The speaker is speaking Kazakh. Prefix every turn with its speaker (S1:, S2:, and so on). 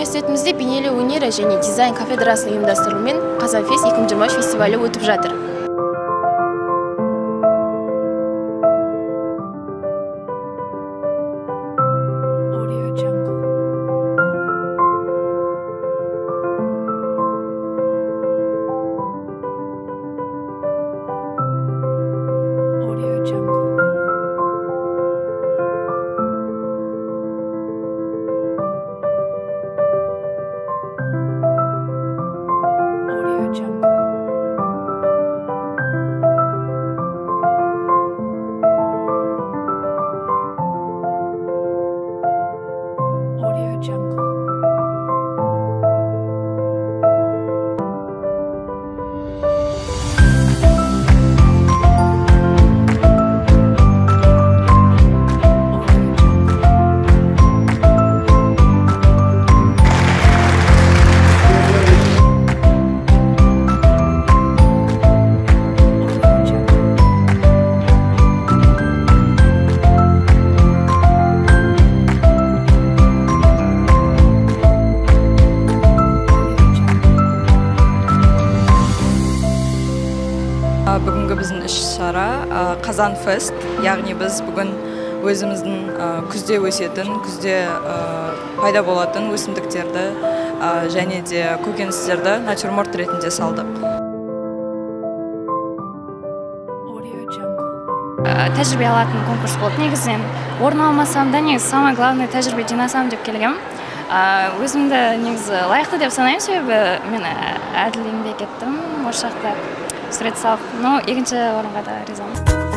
S1: университетімізде бейнелеу өнері және дизайн кафедрасының ұйымдастыруымен Қазанфест 2023 фестивалі өтіп жатыр.
S2: Бүгінгі біздің іс-шара Қазанфест, яғни біз бүгін өзіміздің күзде өсетін, күзде пайда болатын өсімдіктерді және де көкөністерді натюрморт ретінде салдық.
S3: Тәжірибе алатын конкурс болды. Негізінен орын алмасам да, негізі самое главное тәжірибе жинасам деп келгем. Өзімді негізі лайықты деп санаймын, себебі мен әділ еңбек еттім осы жақта сурет салып, но екінші орынға да ризамын.